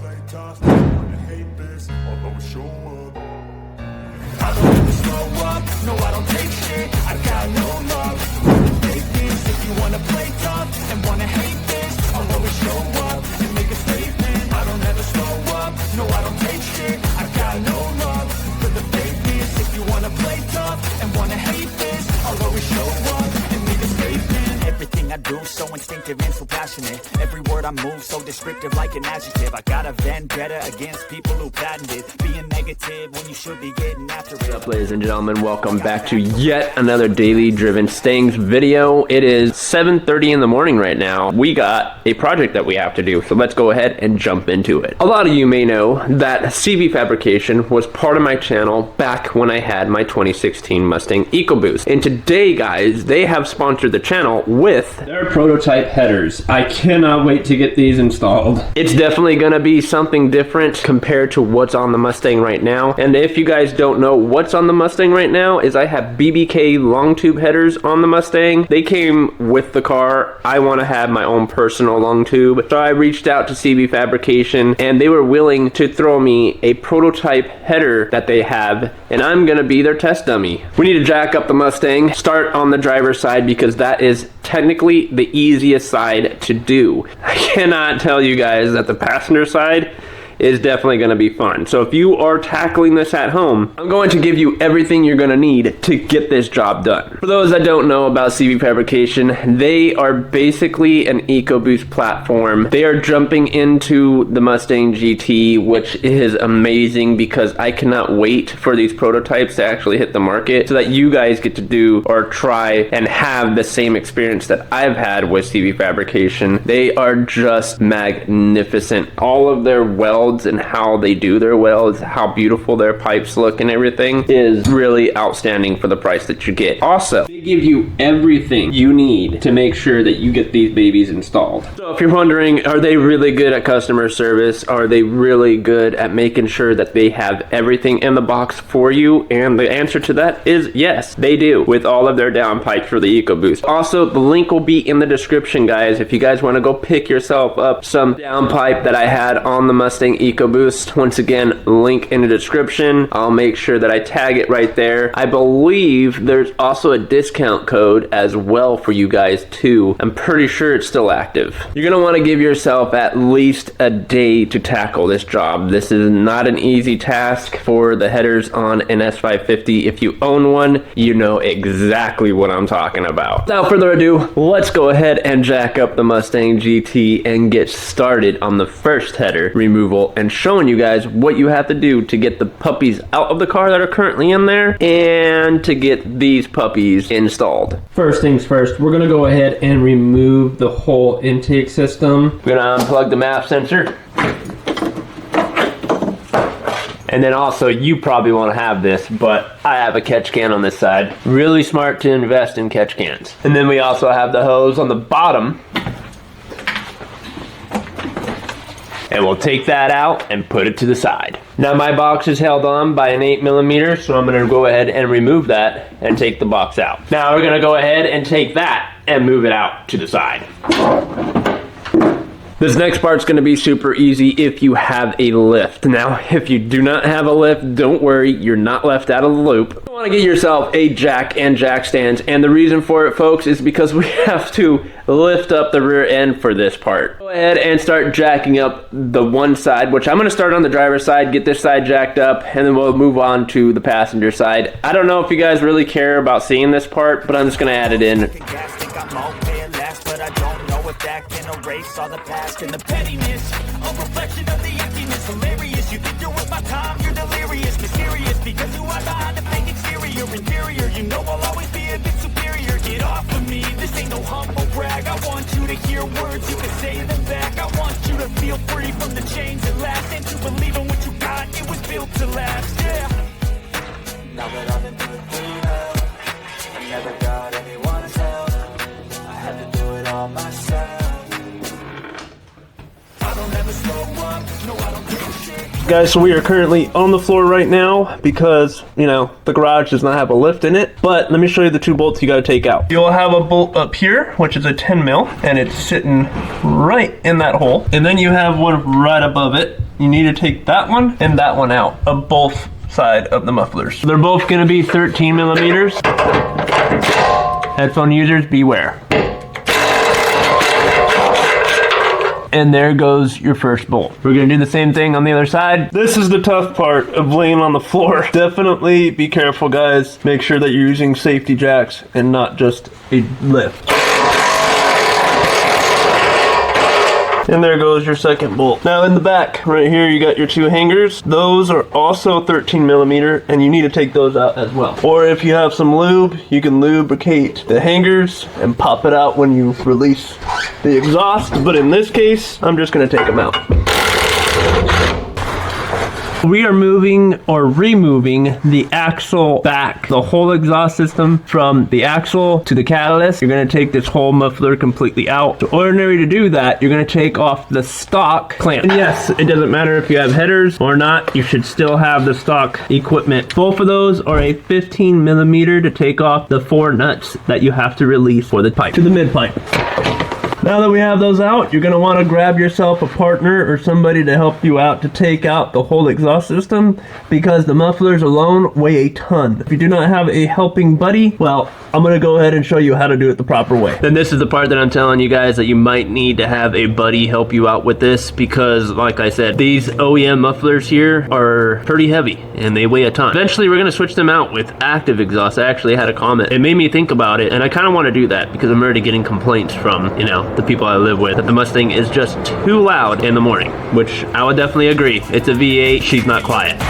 play tough, I hate this, I'll always show up. I don't ever slow up, no I don't take shit, I got no love for the fakeness. If you wanna play tough and wanna hate this, I'll always show up and make a statement. I don't ever slow up, no I don't take shit, I got no love for the fakeness. If you wanna play tough and wanna hate this, I'll always show up and make a statement. Everything I do so instinctive and so passionate. Every word I move so descriptive like an adjective. I got a vendetta against people who patented being negative when you should be getting after it. What's up, ladies and gentlemen? Welcome back to yet another daily driven Stangs video. It is 7:30 in the morning right now. We got a project that we have to do, so let's go ahead and jump into it. A lot of you may know that CV Fabrication was part of my channel back when I had my 2016 Mustang EcoBoost. And today, guys, they have sponsored the channel with their prototype headers. I cannot wait to get these installed. It's definitely gonna be something different compared to what's on the Mustang right now. And if you guys don't know what's on the Mustang right now, is I have BBK long tube headers on the Mustang. They came with the car. I want to have my own personal long tube, so I reached out to CV Fabrication and they were willing to throw me a prototype header that they have, and I'm gonna be their test dummy. We need to jack up the Mustang, start on the driver's side because that is technically the easiest side to do. I cannot tell you guys that the passenger side is definitely going to be fun. So if you are tackling this at home, I'm going to give you everything you're going to need to get this job done. For those that don't know about CV Fabrication, they are basically an EcoBoost platform. They are jumping into the Mustang GT, which is amazing because I cannot wait for these prototypes to actually hit the market so that you guys get to do or try and have the same experience that I've had with CV Fabrication. They are just magnificent. All of their welds and how they do their welds, how beautiful their pipes look and everything is really outstanding for the price that you get. Also, they give you everything you need to make sure that you get these babies installed. So if you're wondering, are they really good at customer service? Are they really good at making sure that they have everything in the box for you? And the answer to that is yes, they do, with all of their down pipes for the EcoBoost. Also, the link will be in the description, guys, if you guys want to go pick yourself up some down pipe that I had on the Mustang EcoBoost. Once again, link in the description. I'll make sure that I tag it right there. I believe there's also a discount code as well for you guys too. I'm pretty sure it's still active. You're gonna want to give yourself at least a day to tackle this job. This is not an easy task for the headers on an S550. If you own one, you know exactly what I'm talking about. Without further ado, let's go ahead and jack up the Mustang GT and get started on the first header removal and showing you guys what you have to do to get the puppies out of the car that are currently in there and to get these puppies installed. First things first, we're gonna go ahead and remove the whole intake system. We're gonna unplug the map sensor. And then also, you probably want to have this, but I have a catch can on this side. Really smart to invest in catch cans. And then we also have the hose on the bottom. And we'll take that out and put it to the side. Now my box is held on by an 8mm, so I'm gonna go ahead and remove that and take the box out. Now we're gonna go ahead and take that and move it out to the side. This next part's gonna be super easy if you have a lift. Now, if you do not have a lift, don't worry, you're not left out of the loop. You wanna get yourself a jack and jack stands, and the reason for it, folks, is because we have to lift up the rear end for this part. Go ahead and start jacking up the one side, which I'm gonna start on the driver's side, get this side jacked up, and then we'll move on to the passenger side. I don't know if you guys really care about seeing this part, but I'm just gonna add it in. That can erase all the past and the pettiness, a reflection of the emptiness. Hilarious, you think you're worth my time, you're delirious, mysterious, because you are behind the fake exterior. Inferior, you know I'll always be a bit superior. Get off of me, this ain't no humble brag. I want you to hear words, you can say them back. I want you to feel free from the chains that last, and to believe in what you got, it was built to last, yeah. Now that I've been through hell, I never got anyone's help. I had to do it all myself. Guys, so we are currently on the floor right now because, you know, the garage does not have a lift in it. But let me show you the two bolts you got to take out. You'll have a bolt up here, which is a 10 mil, and it's sitting right in that hole. And then you have one right above it, you need to take that one and that one out of both side of the mufflers. They're both gonna be 13 millimeters. Headphone users, beware. And there goes your first bolt. We're gonna do the same thing on the other side. This is the tough part of laying on the floor. Definitely be careful, guys. Make sure that you're using safety jacks and not just a lift. And there goes your second bolt. Now in the back, right here, you got your two hangers. Those are also 13 millimeter, and you need to take those out as well. Or if you have some lube, you can lubricate the hangers and pop it out when you release the exhaust. But in this case, I'm just gonna take them out. We are moving or removing the axle back, the whole exhaust system from the axle to the catalyst. You're gonna take this whole muffler completely out. So ordinary to do that, you're gonna take off the stock clamp. And yes, it doesn't matter if you have headers or not, you should still have the stock equipment. Both of those are a 15 millimeter to take off the 4 nuts that you have to release for the pipe, to the mid pipe. Now that we have those out, you're gonna wanna grab yourself a partner or somebody to help you out to take out the whole exhaust system, because the mufflers alone weigh a ton. If you do not have a helping buddy, well, I'm gonna go ahead and show you how to do it the proper way. Then this is the part that I'm telling you guys that you might need to have a buddy help you out with this, because like I said, these OEM mufflers here are pretty heavy and they weigh a ton. Eventually we're gonna switch them out with active exhaust. I actually had a comment. It made me think about it, and I kinda wanna do that because I'm already getting complaints from, you know, the people I live with that the Mustang is just too loud in the morning, which I would definitely agree. It's a V8, she's not quiet.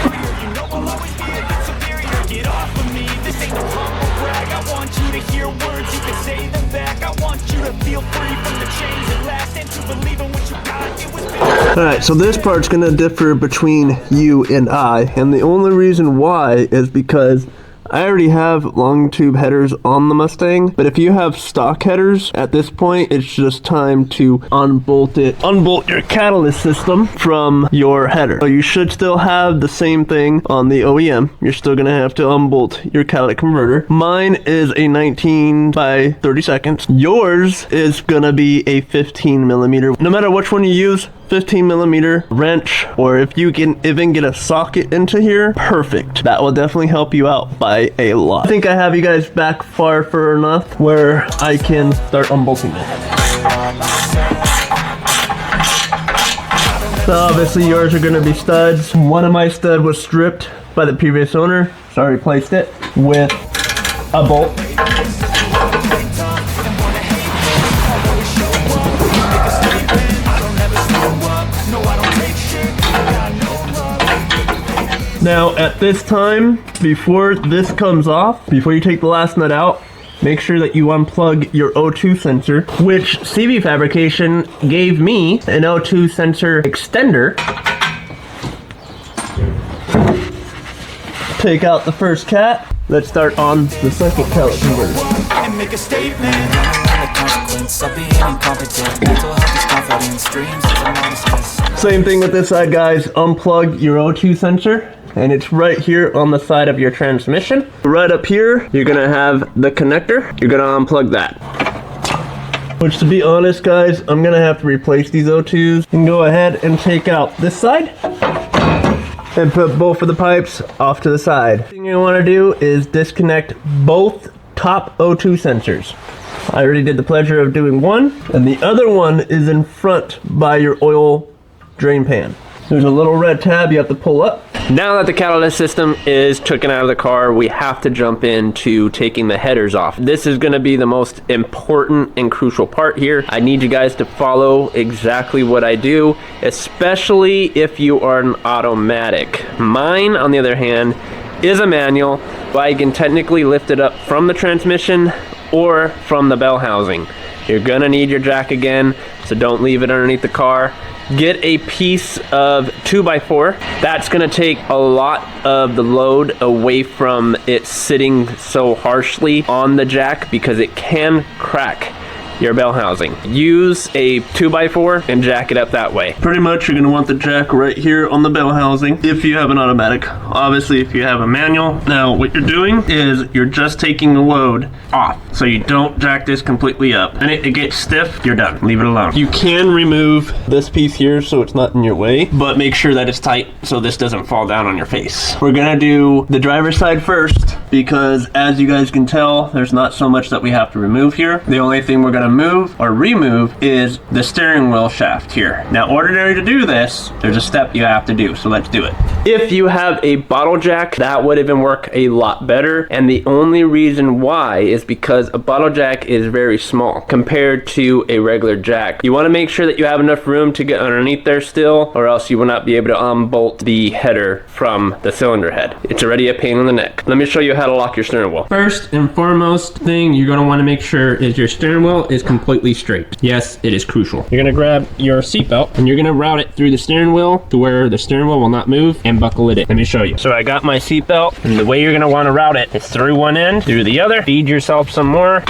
Alright, so this part's gonna differ between you and I, and the only reason why is because I already have long tube headers on the Mustang, but if you have stock headers, at this point, it's just time to unbolt your catalyst system from your header. So you should still have the same thing on the OEM. You're still gonna have to unbolt your catalytic converter. Mine is a 19 by 30 seconds. Yours is gonna be a 15 millimeter. No matter which one you use, 15 millimeter wrench, or if you can even get a socket into here, perfect. That will definitely help you out by a lot. I think I have you guys back far enough where I can start unbolting it. So obviously yours are gonna be studs. One of my stud was stripped by the previous owner, so I replaced it with a bolt. Now at this time, before this comes off, before you take the last nut out, make sure that you unplug your O2 sensor, which CV Fabrication gave me an O2 sensor extender. Take out the first cat. Let's start on the second pellet converter. And make a statement. Same thing with this side, guys. Unplug your O2 sensor, and it's right here on the side of your transmission. Right up here, you're gonna have the connector. You're gonna unplug that. Which, to be honest, guys, I'm gonna have to replace these O2s. And go ahead and take out this side and put both of the pipes off to the side. The thing you wanna do is disconnect both top O2 sensors. I already did the pleasure of doing one, and the other one is in front by your oil drain pan. There's a little red tab you have to pull up. Now that the catalyst system is taken out of the car, we have to jump into taking the headers off. This is gonna be the most important and crucial part here. I need you guys to follow exactly what I do, especially if you are an automatic. Mine, on the other hand, is a manual, but I can technically lift it up from the transmission or from the bell housing. You're gonna need your jack again, so don't leave it underneath the car. Get a piece of 2x4. That's gonna take a lot of the load away from it sitting so harshly on the jack, because it can crack your bell housing. Use a 2x4 and jack it up that way. Pretty much you're gonna want the jack right here on the bell housing if you have an automatic. Obviously if you have a manual. Now what you're doing is you're just taking the load off. So you don't jack this completely up. And it gets stiff, you're done. Leave it alone. You can remove this piece here so it's not in your way, but make sure that it's tight so this doesn't fall down on your face. We're gonna do the driver's side first because as you guys can tell, there's not so much that we have to remove here. The only thing we're gonna move or remove is the steering wheel shaft here. Now, ordinary to do this, there's a step you have to do, so let's do it. If you have a bottle jack, that would even work a lot better, and the only reason why is because a bottle jack is very small compared to a regular jack. You wanna make sure that you have enough room to get underneath there still, or else you will not be able to unbolt the header from the cylinder head. It's already a pain in the neck. Let me show you how to lock your steering wheel. First and foremost thing you're gonna wanna make sure is your steering wheel is completely straight. Yes, it is crucial. You're gonna grab your seatbelt and you're gonna route it through the steering wheel to where the steering wheel will not move and buckle it in. Let me show you. So I got my seatbelt, and the way you're gonna wanna route it is through one end, through the other, feed yourself some more,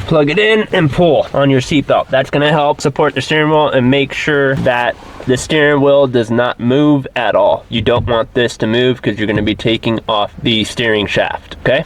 plug it in and pull on your seatbelt. That's gonna help support the steering wheel and make sure that the steering wheel does not move at all. You don't want this to move because you're gonna be taking off the steering shaft, okay?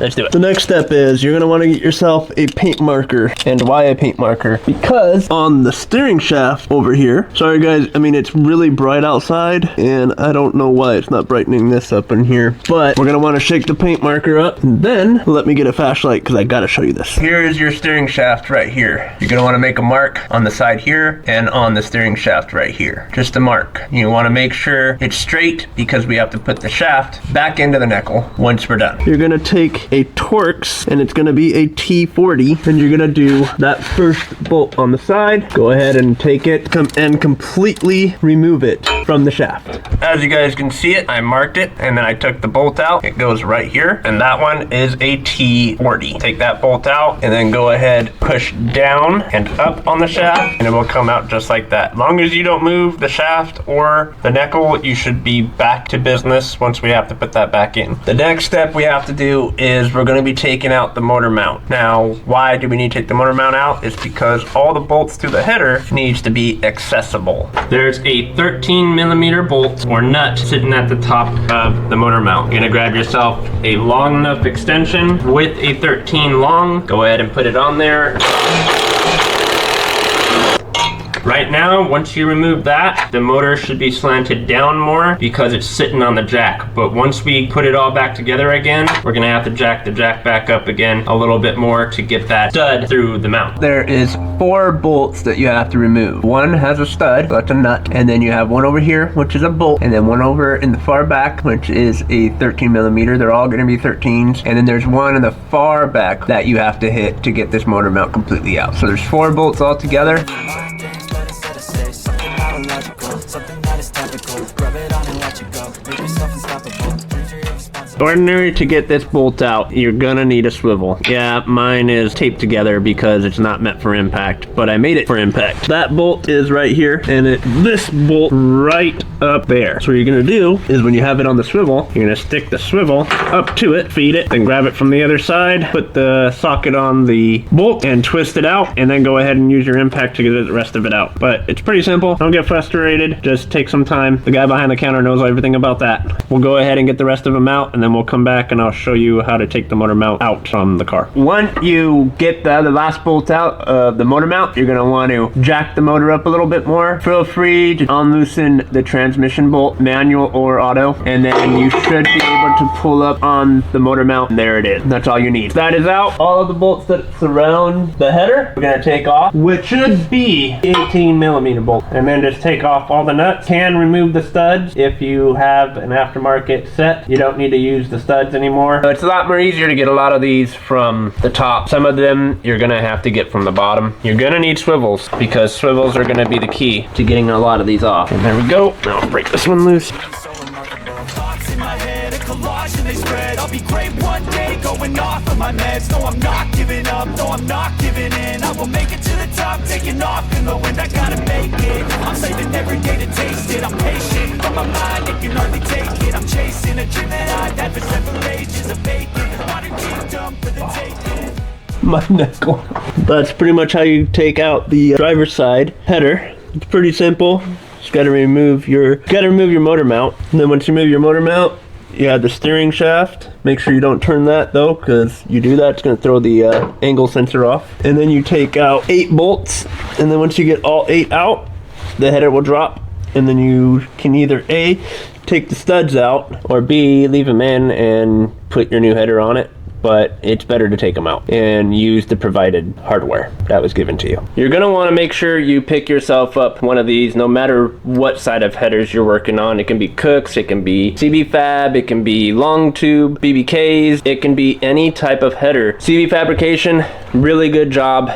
Let's do it. The next step is you're gonna wanna get yourself a paint marker. And why a paint marker? Because on the steering shaft over here, sorry guys, I mean, it's really bright outside and I don't know why it's not brightening this up in here, but we're gonna wanna shake the paint marker up and then let me get a flashlight because I gotta show you this. Here is your steering shaft right here. You're gonna wanna make a mark on the side here and on the steering shaft right here. Just a mark. You wanna make sure it's straight because we have to put the shaft back into the nickel once we're done. You're gonna take a Torx and it's gonna be a T40 and you're gonna do that first bolt on the side. Go ahead and take it and completely remove it from the shaft. As you guys can see it, I marked it and then I took the bolt out. It goes right here and that one is a T40. Take that bolt out and then go ahead, push down and up on the shaft and it will come out just like that. As long as you don't move the shaft or the nickel, you should be back to business once we have to put that back in. The next step we have to do is we're going to be taking out the motor mount. Now, why do we need to take the motor mount out? It's because all the bolts to the header needs to be accessible. There's a 13mm bolt or nut sitting at the top of the motor mount. You're going to grab yourself a long enough extension with a 13 long. Go ahead and put it on there. Right now, once you remove that, the motor should be slanted down more because it's sitting on the jack. But once we put it all back together again, we're gonna have to jack the jack back up again a little bit more to get that stud through the mount. There is 4 bolts that you have to remove. One has a stud, that's a nut, and then you have one over here, which is a bolt, and then one over in the far back, which is a 13mm. They're all gonna be 13s. And then there's one in the far back that you have to hit to get this motor mount completely out. So there's 4 bolts all together. Something that is topical. Grab it on and watch it go. Make yourself unstoppable. Ordinary to get this bolt out, you're gonna need a swivel. Yeah, mine is taped together because it's not meant for impact, but I made it for impact. That bolt is right here, and this bolt right up there. So what you're gonna do is when you have it on the swivel, you're gonna stick the swivel up to it, feed it, then grab it from the other side, put the socket on the bolt and twist it out, and then go ahead and use your impact to get the rest of it out. But it's pretty simple. Don't get frustrated. Just take some time. The guy behind the counter knows everything about that. We'll go ahead and get the rest of them out, and then we'll come back and I'll show you how to take the motor mount out from the car. Once you get the last bolt out of the motor mount, you're gonna want to jack the motor up a little bit more. Feel free to unloosen the transmission bolt, manual or auto, and then you should be able to pull up on the motor mount. And there it is. That's all you need. That is out. All of the bolts that surround the header, we're gonna take off, which should be 18mm bolt, and then just take off all the nuts. Can remove the studs if you have an aftermarket set. You don't need to use the studs anymore. So it's a lot more easier to get a lot of these from the top. Some of them you're gonna have to get from the bottom. You're gonna need swivels because swivels are gonna be the key to getting a lot of these off. And there we go. Now I'll break this one loose. Thoughts in my head, a collage and they spread. I'll be great one day, going off of my meds. No, I'm not giving up, no, I'm not giving in. I will make it to the top, taking off in the wind. I gotta make it, I'm saving every day to taste it. I'm patient, but my mind, it can hardly take it. I'm chasing a dream that I've had for several ages of vacant. Modern kingdom for the taking. my nickel. That's pretty much how you take out the driver's side header. It's pretty simple. Just got to remove your motor mount. And then once you move your motor mount, you have the steering shaft. Make sure you don't turn that though, because you do that, it's going to throw the angle sensor off. And then you take out 8 bolts, and then once you get all 8 out, the header will drop, and then you can either A, take the studs out, or B, leave them in and put your new header on it. But it's better to take them out and use the provided hardware that was given to you. You're gonna wanna make sure you pick yourself up one of these, no matter what side of headers you're working on. It can be Cooks, it can be CB Fab, it can be long tube, BBKs, it can be any type of header. CB Fabrication, really good job.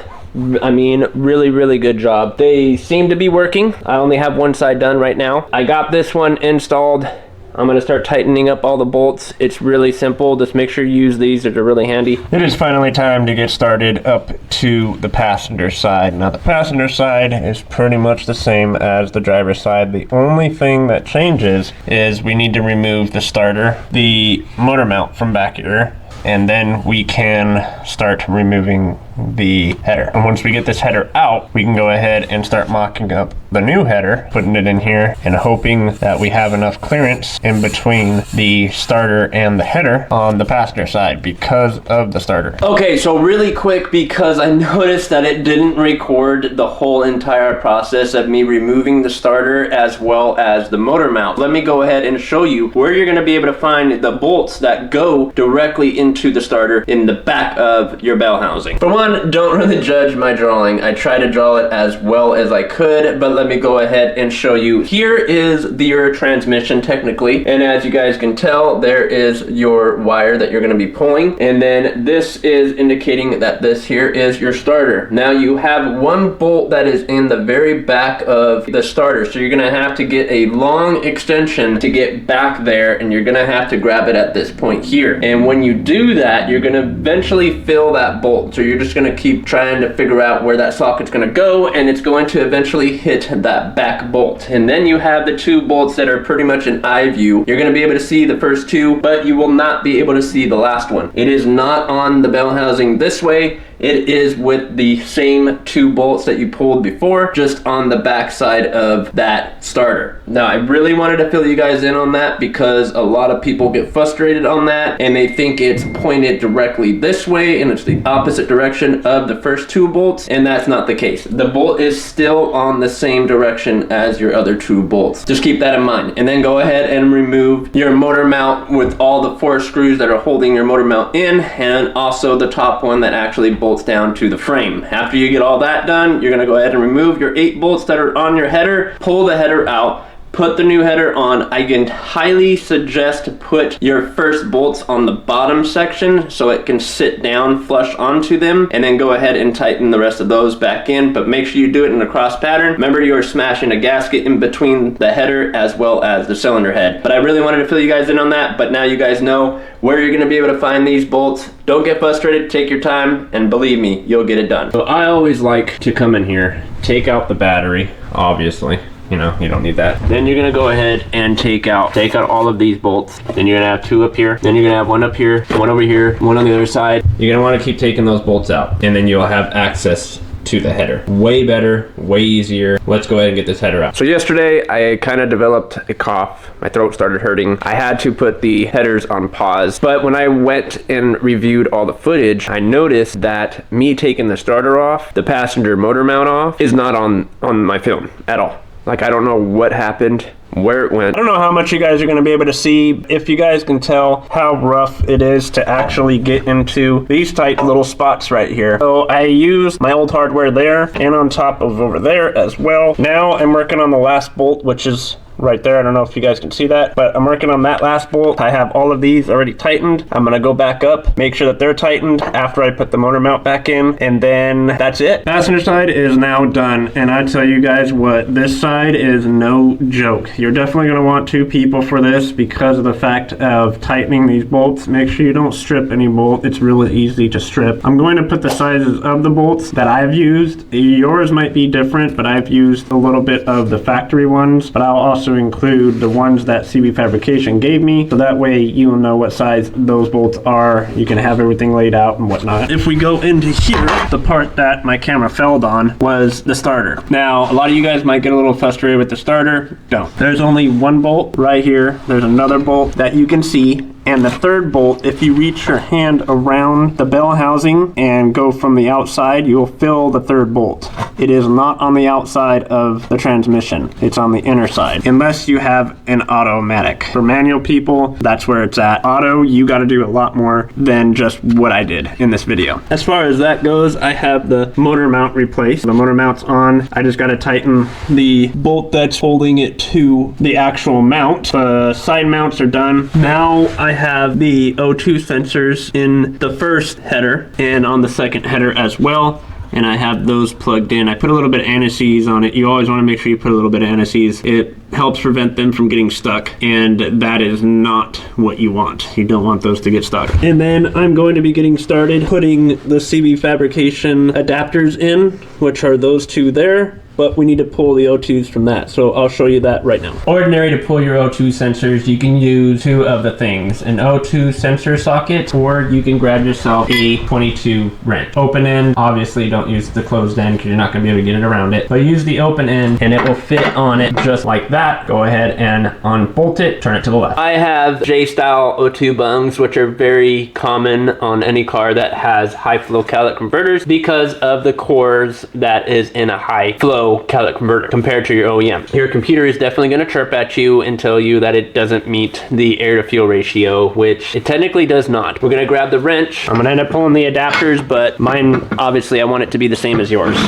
I mean, really good job. They seem to be working. I only have one side done right now. I got this one installed. I'm gonna start tightening up all the bolts. It's really simple. Just make sure you use these, they're really handy. It is finally time to get started up to the passenger side. Now the passenger side is pretty much the same as the driver's side. The only thing that changes is we need to remove the starter, the motor mount from back here, and then we can start removing the header. And once we get this header out, we can go ahead and start mocking up the new header, putting it in here and hoping that we have enough clearance in between the starter and the header on the passenger side because of the starter. Okay, so really quick, because I noticed that it didn't record the whole entire process of me removing the starter as well as the motor mount. Let me go ahead and show you where you're gonna be able to find the bolts that go directly into the starter in the back of your bell housing. For one, don't really judge my drawing. I try to draw it as well as I could, but let me go ahead and show you. Here is your transmission technically, and as you guys can tell, there is your wire that you're going to be pulling, and then this is indicating that this here is your starter. Now you have one bolt that is in the very back of the starter, so you're going to have to get a long extension to get back there, and you're going to have to grab it at this point here. And when you do that, you're going to eventually fill that bolt, so you're just going to keep trying to figure out where that socket's going to go, and it's going to eventually hit that back bolt. And then you have the 2 bolts that are pretty much in eye view. You're going to be able to see the first 2, but you will not be able to see the last one. It is not on the bell housing this way. It is with the same 2 bolts that you pulled before, just on the back side of that starter. Now, I really wanted to fill you guys in on that because a lot of people get frustrated on that and they think it's pointed directly this way and it's the opposite direction of the first 2 bolts, and that's not the case. The bolt is still on the same direction as your other 2 bolts. Just keep that in mind. And then go ahead and remove your motor mount with all the 4 screws that are holding your motor mount in, and also the top one that actually bolts down to the frame. After you get all that done, you're going to go ahead and remove your 8 bolts that are on your header, pull the header out, put the new header on. I can highly suggest to put your first bolts on the bottom section so it can sit down flush onto them, and then go ahead and tighten the rest of those back in, but make sure you do it in a cross pattern. Remember, you're smashing a gasket in between the header as well as the cylinder head. But I really wanted to fill you guys in on that, but now you guys know where you're going to be able to find these bolts. Don't get frustrated, take your time, and believe me, you'll get it done. So I always like to come in here, take out the battery, obviously. You know, you don't need that. Then you're gonna go ahead and take out all of these bolts. Then you're gonna have 2 up here. Then you're gonna have 1 up here, 1 over here, 1 on the other side. You're gonna wanna keep taking those bolts out, and then you'll have access to the header. Way better, way easier. Let's go ahead and get this header out. So yesterday, I kind of developed a cough. My throat started hurting. I had to put the headers on pause, but when I went and reviewed all the footage, I noticed that me taking the starter off, the passenger motor mount off, is not on my film at all. Like, I don't know what happened, where it went. I don't know how much you guys are going to be able to see. If you guys can tell how rough it is to actually get into these tight little spots right here. So I used my old hardware there and on top of over there as well. Now I'm working on the last bolt, which is right there. I don't know if you guys can see that, but I'm working on that last bolt. I have all of these already tightened. I'm gonna go back up, make sure that they're tightened after I put the motor mount back in, and then that's it. Passenger side is now done, and I tell you guys what, this side is no joke. You're definitely gonna want 2 people for this because of the fact of tightening these bolts. Make sure you don't strip any bolt. It's really easy to strip. I'm going to put the sizes of the bolts that I've used. Yours might be different, but I've used a little bit of the factory ones, but I'll also also include the ones that CB Fabrication gave me, so that way you'll know what size those bolts are. You can have everything laid out and whatnot. If we go into here, the part that my camera fell on was the starter. Now, a lot of you guys might get a little frustrated with the starter. Don't. There's only one bolt right here. There's another bolt that you can see. And the third bolt, if you reach your hand around the bell housing and go from the outside, you'll feel the third bolt. It is not on the outside of the transmission. It's on the inner side, unless you have an automatic. For manual people, that's where it's at. Auto, you got to do a lot more than just what I did in this video. As far as that goes, I have the motor mount replaced. The motor mount's on. I just got to tighten the bolt that's holding it to the actual mount. The side mounts are done. Now I have the O2 sensors in the first header and on the second header as well, and I have those plugged in. I put a little bit of anti-seize on it. You always want to make sure you put a little bit of anti-seize. It helps prevent them from getting stuck, and that is not what you want. You don't want those to get stuck. And then I'm going to be getting started putting the CB Fabrication adapters in, which are those two there. But we need to pull the O2s from that, so I'll show you that right now. Ordinary to pull your O2 sensors, you can use two of the things, an O2 sensor socket, or you can grab yourself a 22 wrench. Open end, obviously don't use the closed end because you're not going to be able to get it around it, but use the open end and it will fit on it just like that. Go ahead and unbolt it, turn it to the left. I have J-style O2 bungs, which are very common on any car that has high flow catalytic converters because of the cores that is in a high flow catalytic converter compared to your OEM. Your computer is definitely going to chirp at you and tell you that it doesn't meet the air to fuel ratio, which it technically does not. We're going to grab the wrench. I'm going to end up pulling the adapters, but mine, obviously, I want it to be the same as yours.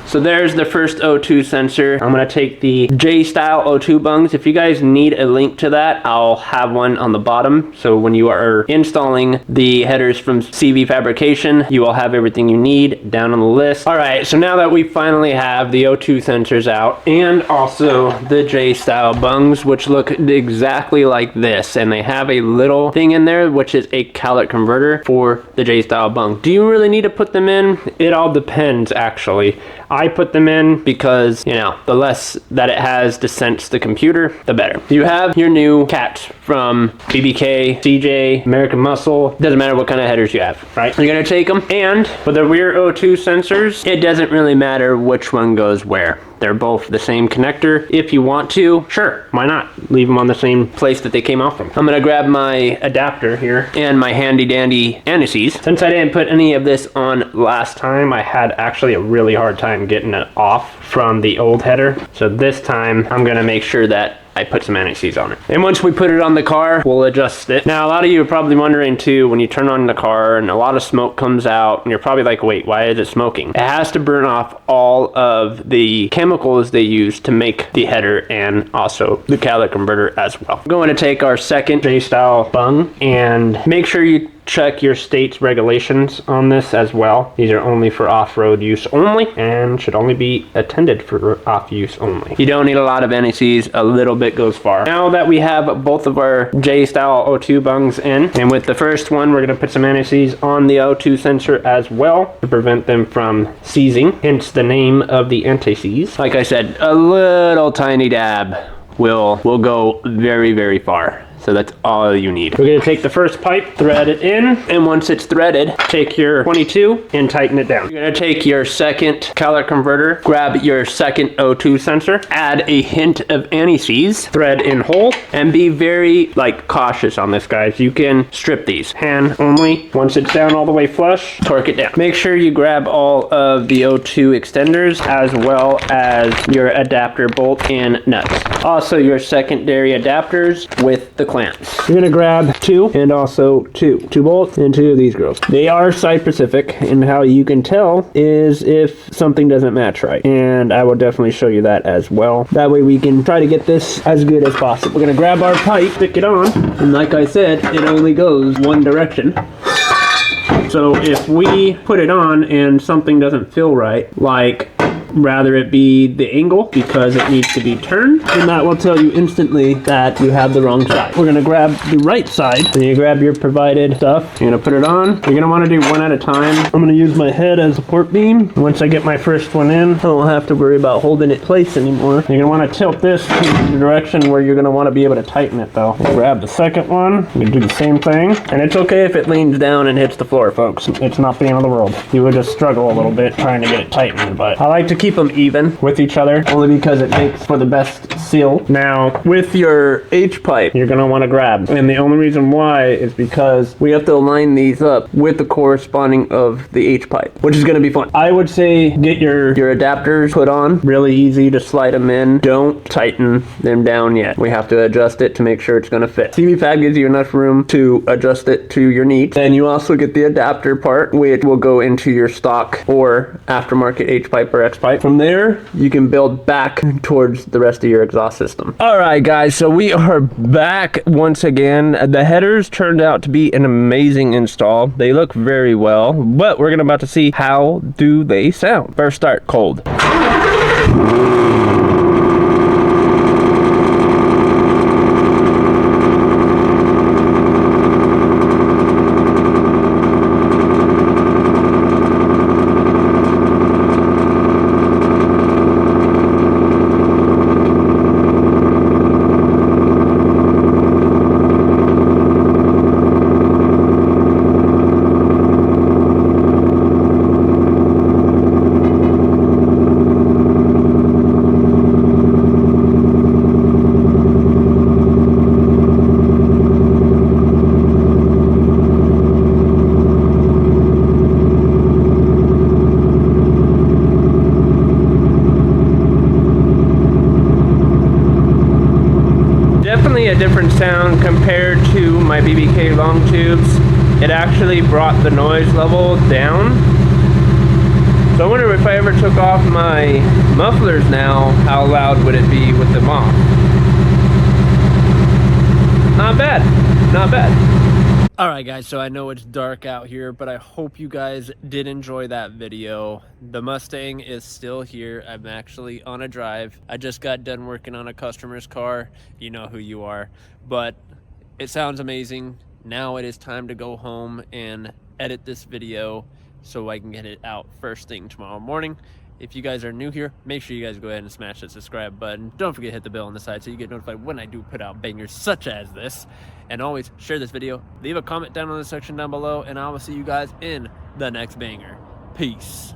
So there's the first O2 sensor. I'm gonna take the J-style O2 bungs. If you guys need a link to that, I'll have one on the bottom. So when you are installing the headers from CB Fabrication, you will have everything you need down on the list. All right, so now that we finally have the O2 sensors out and also the J-style bungs, which look exactly like this, and they have a little thing in there, which is a catalytic converter for the J-style bung. Do you really need to put them in? It all depends, actually. I put them in because, you know, the less that it has to sense the computer, the better. You have your new cats from BBK, CJ, American Muscle. Doesn't matter what kind of headers you have, right? You're gonna take them, and with the rear O2 sensors, it doesn't really matter which one goes where. They're both the same connector. If you want to, sure, why not? Leave them on the same place that they came out from. I'm gonna grab my adapter here and my handy dandy anti-seize. Since I didn't put any of this on last time, I had actually a really hard time getting it off from the old header. So this time, I'm gonna make sure that I put some anti-seize on it. And once we put it on the car, we'll adjust it. Now, a lot of you are probably wondering too, when you turn on the car and a lot of smoke comes out, and you're probably like, wait, why is it smoking? It has to burn off all of the chemicals they use to make the header and also the catalytic converter as well. We're going to take our second J-style bung and make sure you check your state's regulations on this as well. These are only for off-road use only and should only be attended for off use only. You don't need a lot of anti-seize, a little bit goes far. Now that we have both of our J-style O2 bungs in, and with the first one, we're gonna put some anti-seize on the O2 sensor as well to prevent them from seizing, hence the name of the anti-seize. Like I said, a little tiny dab will go very, very far. So that's all you need. We're gonna take the first pipe, thread it in, and once it's threaded, take your 22 and tighten it down. You're gonna take your second catalytic converter, grab your second O2 sensor, add a hint of anti-seize, thread in hole, and be very cautious on this, guys. You can strip these, hand only. Once it's down all the way flush, torque it down. Make sure you grab all of the O2 extenders as well as your adapter bolt and nuts. Also your secondary adapters with the clamps. You're gonna grab two and also two bolts and two of these girls. They are side specific, and how you can tell is if something doesn't match right, and I will definitely show you that as well. That way we can try to get this as good as possible. We're gonna grab our pipe, stick it on, and like I said, it only goes one direction. So if we put it on and something doesn't feel right, like rather it be the angle because it needs to be turned, and that will tell you instantly that you have the wrong side. We're gonna grab the right side, and you grab your provided stuff. You're gonna put it on. You're gonna wanna do one at a time. I'm gonna use my head as a support beam. Once I get my first one in, I don't have to worry about holding it in place anymore. You're gonna wanna tilt this to the direction where you're gonna wanna be able to tighten it though. Grab the second one. You do the same thing, and it's okay if it leans down and hits the floor, folks. It's not the end of the world. You would just struggle a little bit trying to get it tightened, but I like to keep them even with each other only because it makes for the best seal. Now, with your H-pipe, you're gonna wanna grab, and the only reason why is because we have to align these up with the corresponding of the H-pipe, which is gonna be fun. I would say get your adapters put on. Really easy to slide them in. Don't tighten them down yet. We have to adjust it to make sure it's gonna fit. CV Fab gives you enough room to adjust it to your needs. Then you also get the adapter part, which will go into your stock or aftermarket H-pipe or X-pipe. From there, you can build back towards the rest of your exhaust system. All right, guys, so we are back once again. The headers turned out to be an amazing install. They look very well, but we're about to see how do they sound. First start, cold. Definitely a different sound compared to my BBK long tubes. It actually brought the noise level down. So I wonder if I ever took off my mufflers now, how loud would it be with them off? Not bad, not bad. Alright guys, so I know it's dark out here, but I hope you guys did enjoy that video. The Mustang is still here. I'm actually on a drive. I just got done working on a customer's car. You know who you are. But it sounds amazing. Now it is time to go home and edit this video so I can get it out first thing tomorrow morning. If you guys are new here, make sure you guys go ahead and smash that subscribe button. Don't forget to hit the bell on the side so you get notified when I do put out bangers such as this. And always share this video, leave a comment down in the section down below, and I will see you guys in the next banger. Peace.